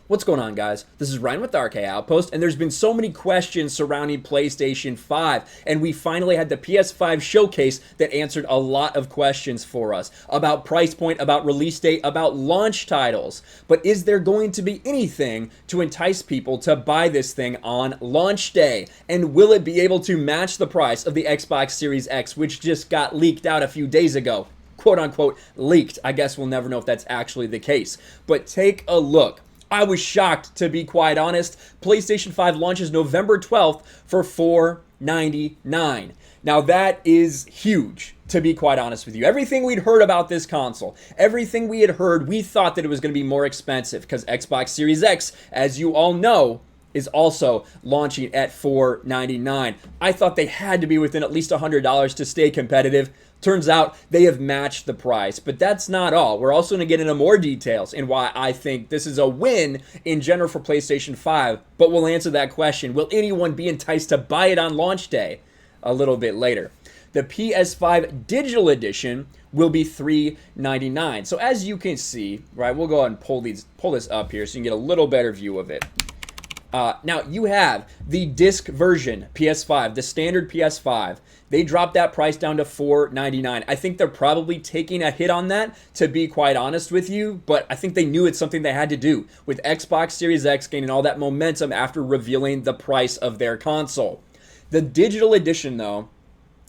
What's going on, guys? This is Ryan with RK Outpost, and there's been so many questions surrounding PlayStation 5, and we finally had the PS5 showcase that answered a lot of questions for us about price point, about release date, about launch titles. But is there going to be anything to entice people to buy this thing on launch day? And will it be able to match the price of the Xbox Series X, which just got leaked out a few days ago? Quote unquote leaked. I guess we'll never know if that's actually the case. But take a look. I was shocked, to be quite honest. PlayStation 5 launches November 12th for $499. Now that is huge, to be quite honest with you. Everything we'd heard about this console, everything we had heard, we thought that it was going to be more expensive because Xbox Series X, as you all know, is also launching at $499. I thought they had to be within at least $100 to stay competitive. Turns out they have matched the price, but that's not all. We're also going to get into more details and why I think this is a win in general for PlayStation 5, but we'll answer that question. Will anyone be enticed to buy it on launch day? A little bit later. The PS5 Digital Edition will be $399. So as you can see, right, we'll go ahead and pull this up here so you can get a little better view of it. Now, you have the disc version PS5, the standard PS5. They dropped that price down to $499. I think they're probably taking a hit on that, to be quite honest with you, but I think they knew it's something they had to do with Xbox Series X gaining all that momentum after revealing the price of their console. The digital edition, though,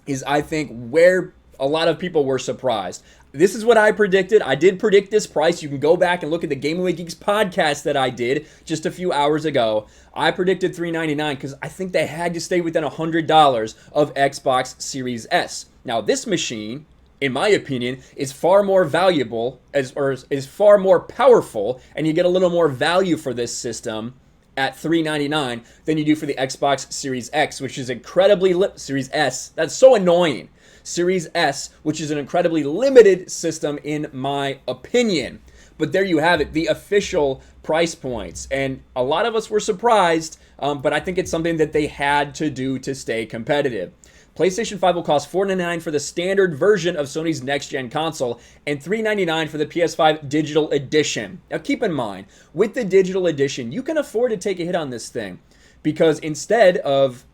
is, I think, where a lot of people were surprised. This is what I predicted. I did predict this price. You can go back and look at the Gaming with Geeks podcast that I did just a few hours ago. I predicted $399 because I think they had to stay within $100 of Xbox Series S. Now, this machine, in my opinion, is far more valuable, is far more powerful, and you get a little more value for this system at $399 than you do for the Xbox Series X, which is Series S. That's so annoying. Series S, which is an incredibly limited system in my opinion. But there you have it, the official price points. And a lot of us were surprised, but I think it's something that they had to do to stay competitive. PlayStation 5 will cost $499 for the standard version of Sony's next-gen console and $399 for the PS5 Digital Edition. Now keep in mind, with the Digital Edition, you can afford to take a hit on this thing because instead of,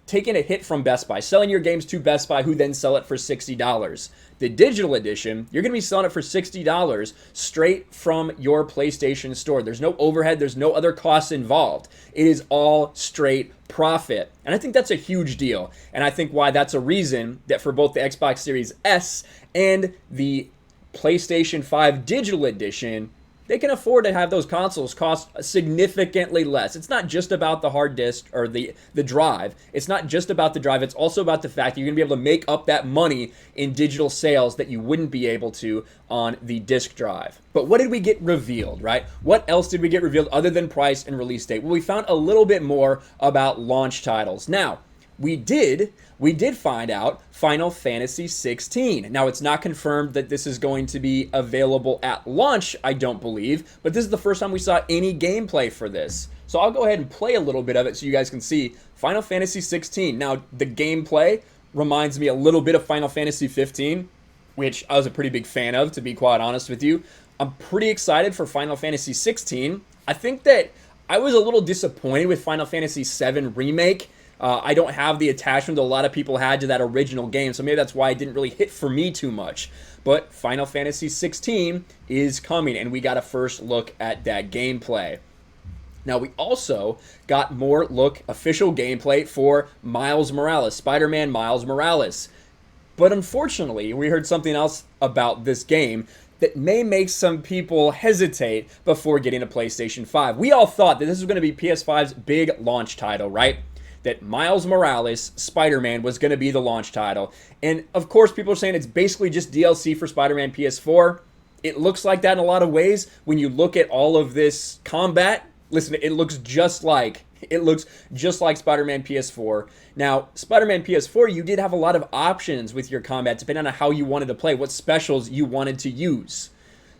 taking a hit from Best Buy, selling your games to Best Buy, who then sell it for $60. The digital edition, you're going to be selling it for $60 straight from your PlayStation store. There's no overhead. There's no other costs involved. It is all straight profit. And I think that's a huge deal. And I think why that's a reason that for both the Xbox Series S and the PlayStation 5 Digital Edition, they can afford to have those consoles cost significantly less. It's not just about the hard disk or the drive. It's not just about the drive. It's also about the fact that you're going to be able to make up that money in digital sales that you wouldn't be able to on the disk drive. But what did we get revealed, right? What else did we get revealed other than price and release date? Well, we found a little bit more about launch titles. Now, we did find out Final Fantasy 16. Now, it's not confirmed that this is going to be available at launch, I don't believe, but this is the first time we saw any gameplay for this. So I'll go ahead and play a little bit of it so you guys can see Final Fantasy 16. Now, the gameplay reminds me a little bit of Final Fantasy 15, which I was a pretty big fan of, to be quite honest with you. I'm pretty excited for Final Fantasy 16. I think that I was a little disappointed with Final Fantasy 7 Remake. I don't have the attachment that a lot of people had to that original game, so maybe that's why it didn't really hit for me too much. But Final Fantasy 16 is coming, and we got a first look at that gameplay. Now, we also got more official gameplay for Miles Morales, Spider-Man Miles Morales. But unfortunately, we heard something else about this game that may make some people hesitate before getting a PlayStation 5. We all thought that this was going to be PS5's big launch title, right? That Miles Morales, Spider-Man, was going to be the launch title. And of course, people are saying it's basically just DLC for Spider-Man PS4. It looks like that in a lot of ways. When you look at all of this combat, listen, it looks just like Spider-Man PS4. Now, Spider-Man PS4, you did have a lot of options with your combat, depending on how you wanted to play, what specials you wanted to use.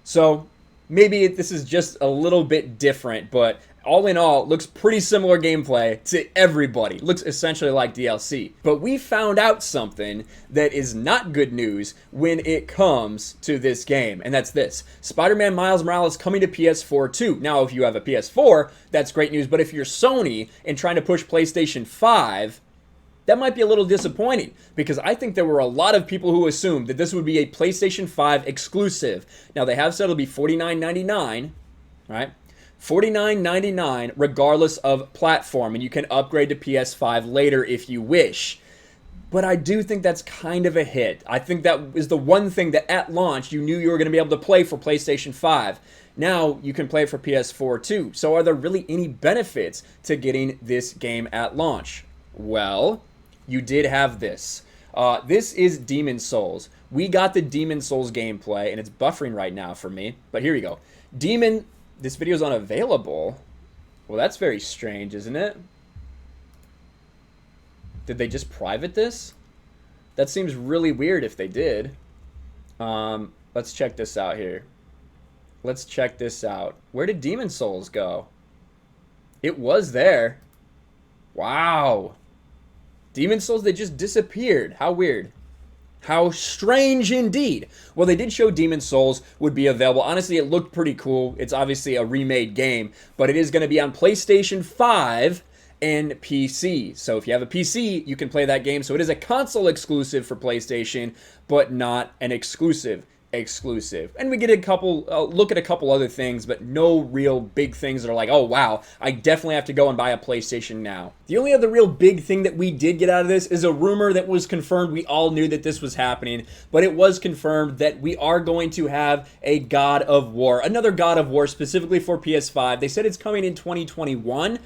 So maybe this is just a little bit different, but all in all, looks pretty similar gameplay to everybody. Looks essentially like DLC. But we found out something that is not good news when it comes to this game, and that's this. Spider-Man Miles Morales coming to PS4 too. Now, if you have a PS4, that's great news, but if you're Sony and trying to push PlayStation 5, that might be a little disappointing, because I think there were a lot of people who assumed that this would be a PlayStation 5 exclusive. Now, they have said it'll be $49.99, right? $49.99 regardless of platform, and you can upgrade to PS5 later if you wish. But I do think that's kind of a hit. I think that is the one thing that at launch you knew you were going to be able to play for PlayStation 5. Now you can play it for PS4 too. So are there really any benefits to getting this game at launch? Well, you did have this. This is Demon Souls. We got the Demon Souls gameplay, and it's buffering right now for me. But here we go. This video is unavailable. Well, that's very strange, isn't it? Did they just private this? That seems really weird if they did. Let's check this out here. Let's check this out. Where did Demon Souls go? It was there. Wow. Demon Souls, they just disappeared. How weird. How strange indeed. Well, they did show Demon Souls would be available. Honestly, it looked pretty cool. It's obviously a remade game, but it is going to be on PlayStation 5 and PC. So if you have a PC, you can play that game. So it is a console exclusive for PlayStation, but not an exclusive. And we get a couple look at a couple other things, but no real big things that are like, oh wow, I definitely have to go and buy a PlayStation now. The only other real big thing that we did get out of this is a rumor that was confirmed. We all knew that this was happening, but it was confirmed that we are going to have a God of War, another God of War specifically for PS5. They said it's coming in 2021.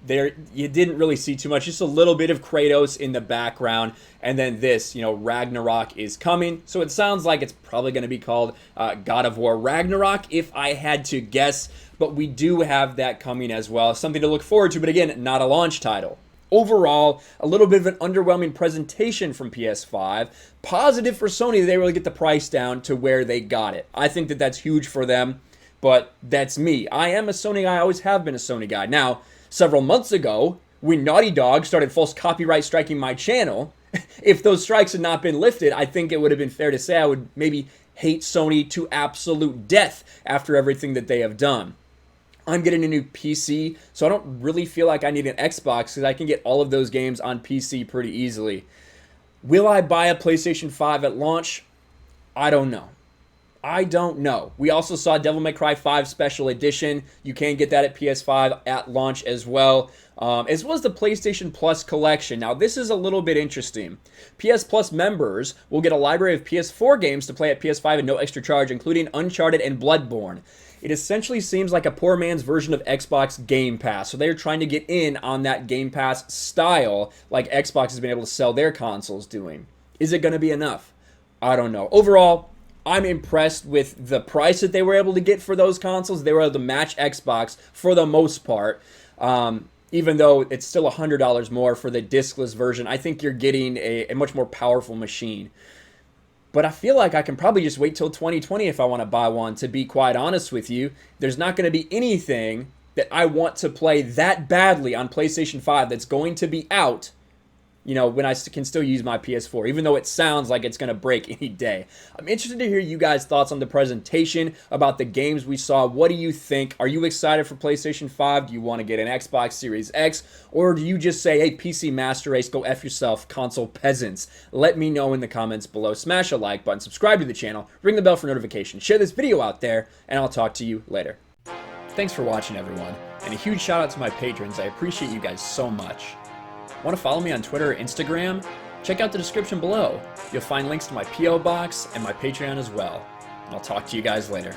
There you didn't really see too much, just a little bit of Kratos in the background, and then this, Ragnarok is coming. So it sounds like it's probably going to be called God of War Ragnarok, if I had to guess. But we do have that coming as well, something to look forward to, but again, not a launch title. Overall, a little bit of an underwhelming presentation from PS5. Positive for Sony, they really get the price down to where they got it. I think that that's huge for them. But that's me. I am a Sony guy. I always have been a Sony guy. Now, several months ago, when Naughty Dog started false copyright striking my channel, if those strikes had not been lifted, I think it would have been fair to say I would maybe hate Sony to absolute death after everything that they have done. I'm getting a new PC, so I don't really feel like I need an Xbox because I can get all of those games on PC pretty easily. Will I buy a PlayStation 5 at launch? I don't know. We also saw Devil May Cry 5 Special Edition. You can get that at PS5 at launch as well as the PlayStation Plus collection. Now, this is a little bit interesting. PS Plus members will get a library of PS4 games to play at PS5 at no extra charge, including Uncharted and Bloodborne. It essentially seems like a poor man's version of Xbox Game Pass. So they're trying to get in on that Game Pass style like Xbox has been able to sell their consoles doing. Is it going to be enough? I don't know. Overall, I'm impressed with the price that they were able to get for those consoles. They were able to match Xbox for the most part, even though it's still $100 more for the discless version. I think you're getting a much more powerful machine. But I feel like I can probably just wait till 2020 if I want to buy one, to be quite honest with you. There's not going to be anything that I want to play that badly on PlayStation 5 that's going to be out, when I can still use my PS4, even though it sounds like it's going to break any day. I'm interested to hear you guys' thoughts on the presentation, about the games we saw. What do you think? Are you excited for PlayStation 5? Do you want to get an Xbox Series X? Or do you just say, hey, PC Master Race, go F yourself, console peasants? Let me know in the comments below. Smash a like button, subscribe to the channel, ring the bell for notifications, share this video out there, and I'll talk to you later. Thanks for watching, everyone. And a huge shout out to my patrons. I appreciate you guys so much. Want to follow me on Twitter or Instagram? Check out the description below. You'll find links to my P.O. box and my Patreon as well. And I'll talk to you guys later.